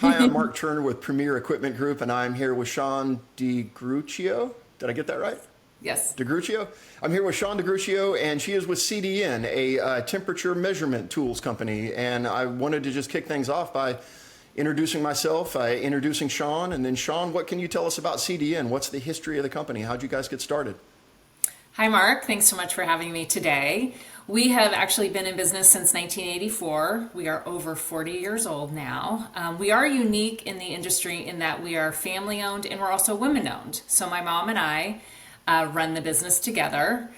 Hi, I'm Mark Turner with Premier Equipment Group, and I'm here with Sean DeGruccio. Did I get that right? Yes. DeGruccio? I'm here with Sean DeGruccio, and she is with CDN, a temperature measurement tools company. And I wanted to just kick things off by introducing myself, introducing Sean, and then Sean, what can you tell us about CDN? What's the history of the company? How'd you guys get started? Hi, Mark. Thanks so much for having me today. We have actually been in business since 1984. We are over 40 years old now. We are unique in the industry in that we are family owned and we're also women owned. So my mom and I run the business together.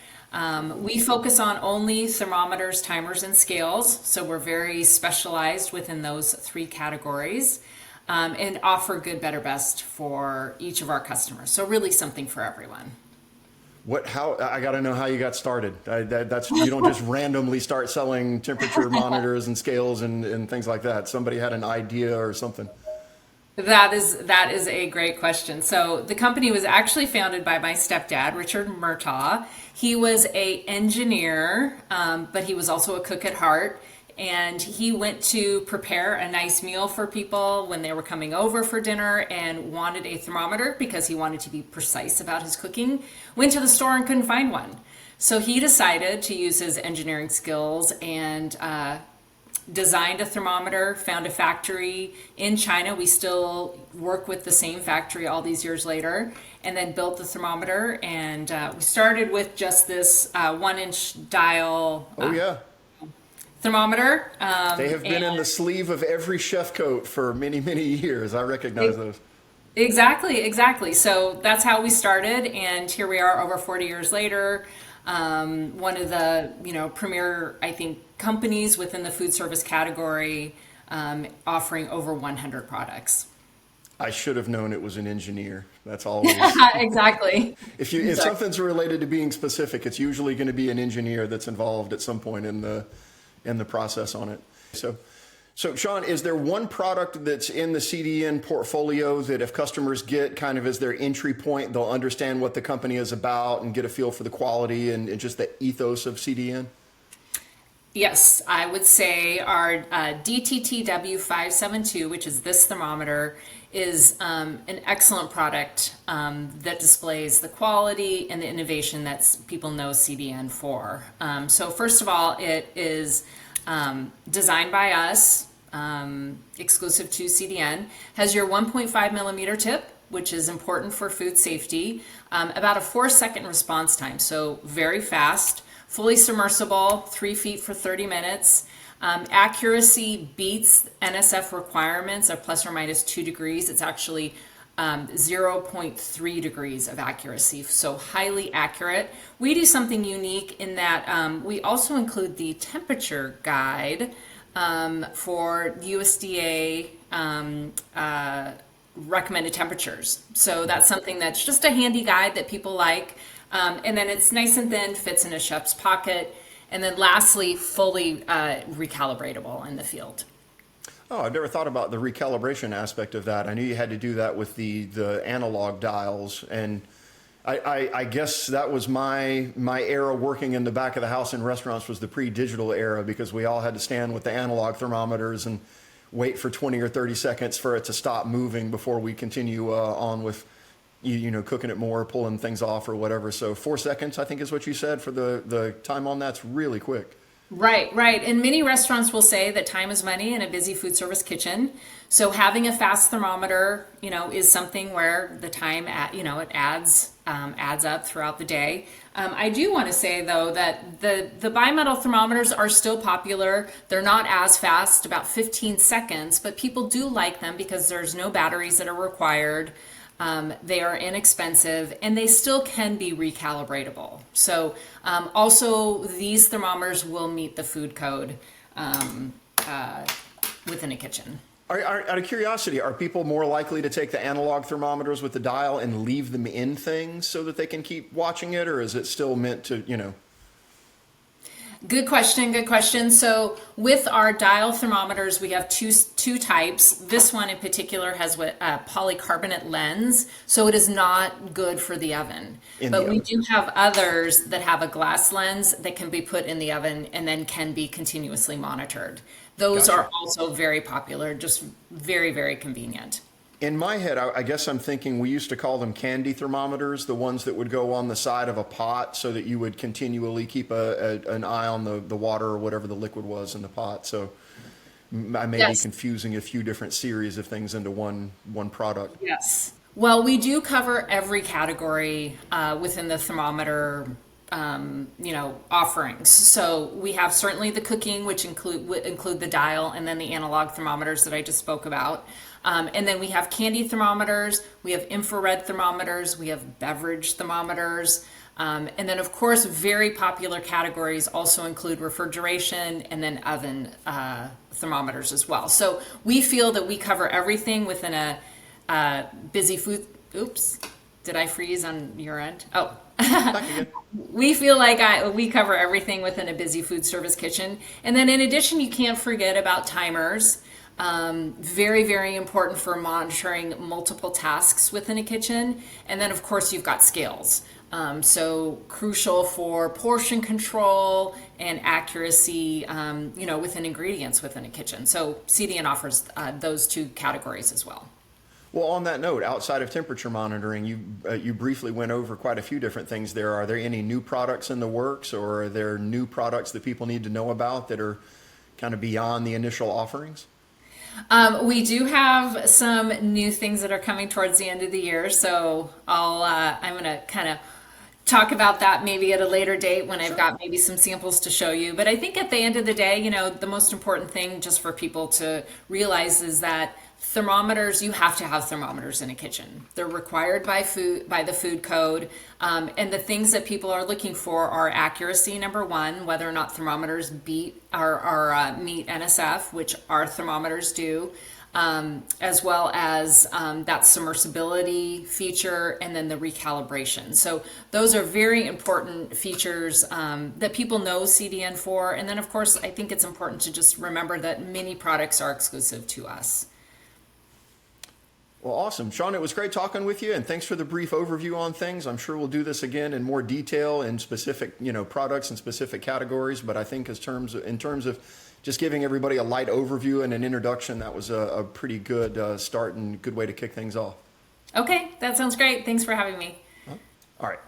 We focus on only thermometers, timers, and scales. So we're very specialized within those three categories and offer good, better, best for each of our customers. So really something for everyone. How I got to know how you got started. That's you don't just randomly start selling temperature monitors and scales and things like that. Somebody had an idea or something. That is a great question. So the company was actually founded by my stepdad, Richard Murtaugh. He was a engineer, but he was also a cook at heart. And he went to prepare a nice meal for people when they were coming over for dinner and wanted a thermometer because he wanted to be precise about his cooking. Went to the store and couldn't find one. So he decided to use his engineering skills and designed a thermometer, found a factory in China. We still work with the same factory all these years later, and then built the thermometer. And we started with just this 1-inch dial. Oh yeah. Thermometer. They have been in the sleeve of every chef coat for many, many years. I recognize those. Exactly. So that's how we started, and here we are over 40 years later. One of the premier, I think, companies within the food service category, offering over 100 products. I should have known it was an engineer. That's always. Exactly. If something's related to being specific, it's usually going to be an engineer that's involved at some point in the process on it. So Sean, is there one product that's in the CDN portfolio that if customers get kind of as their entry point, they'll understand what the company is about and get a feel for the quality and just the ethos of CDN? Yes, I would say our DTTW 572, which is this thermometer, is an excellent product that displays the quality and the innovation that people know CDN for. So first of all, it is designed by us, exclusive to CDN, has your 1.5 millimeter tip, which is important for food safety, about a 4-second response time, so very fast, fully submersible, 3 feet for 30 minutes. Accuracy beats NSF requirements of plus or minus 2 degrees. It's actually 0.3 degrees of accuracy, so highly accurate. We do something unique in that we also include the temperature guide for USDA recommended temperatures. So that's something that's just a handy guide that people like. And then it's nice and thin, fits in a chef's pocket. And then lastly, fully recalibratable in the field. Oh, I've never thought about the recalibration aspect of that. I knew you had to do that with the analog dials, and I guess that was my era working in the back of the house in restaurants was the pre-digital era, because we all had to stand with the analog thermometers and wait for 20 or 30 seconds for it to stop moving before we continue on with cooking it more, pulling things off or whatever. So 4 seconds, I think is what you said for the time on that's really quick. Right. And many restaurants will say that time is money in a busy food service kitchen. So having a fast thermometer, is something where the time it adds up throughout the day. I do want to say though that the bimetal thermometers are still popular. They're not as fast, about 15 seconds, but people do like them because there's no batteries that are required. They are inexpensive and they still can be recalibratable. So also these thermometers will meet the food code within a kitchen. Out of curiosity, are people more likely to take the analog thermometers with the dial and leave them in things so that they can keep watching it, or is it still meant to, Good question. So with our dial thermometers, we have two types. This one in particular has a polycarbonate lens, so it is not good for the oven. But we do have others that have a glass lens that can be put in the oven and then can be continuously monitored. Those Gotcha. are also very popular, just very, very convenient. In my head, I guess I'm thinking we used to call them candy thermometers, the ones that would go on the side of a pot so that you would continually keep an eye on the water or whatever the liquid was in the pot. So I may be Yes. confusing a few different series of things into one product. Yes. Well, we do cover every category within the thermometer, offerings. So we have certainly the cooking, which would include the dial, and then the analog thermometers that I just spoke about. And then we have candy thermometers, we have infrared thermometers, we have beverage thermometers. And then, of course, very popular categories also include refrigeration and then oven thermometers as well. So we feel that we cover everything within a busy food. Oops, did I freeze on your end? Oh, Back again. we feel like we cover everything within a busy food service kitchen. And then, in addition, you can't forget about timers. Very, very important for monitoring multiple tasks within a kitchen. And then, of course, you've got scales. So crucial for portion control and accuracy, within ingredients within a kitchen. So CDN offers those two categories as well. Well, on that note, outside of temperature monitoring, you briefly went over quite a few different things there. Are there any new products in the works, or are there new products that people need to know about that are kind of beyond the initial offerings? We do have some new things that are coming towards the end of the year, so I'm going to kind of talk about that maybe at a later date when I've got maybe some samples to show you. But I think at the end of the day, the most important thing just for people to realize is that thermometers, you have to have thermometers in a kitchen. They're required by the food code. And the things that people are looking for are accuracy, number one, whether or not thermometers meet NSF, which our thermometers do, as well as that submersibility feature and then the recalibration. So those are very important features that people know CDN for. And then, of course, I think it's important to just remember that many products are exclusive to us. Well, awesome. Sean, it was great talking with you, and thanks for the brief overview on things. I'm sure we'll do this again in more detail in specific, products and specific categories, but I think in terms of just giving everybody a light overview and an introduction, that was a pretty good start and good way to kick things off. Okay, that sounds great. Thanks for having me. All right.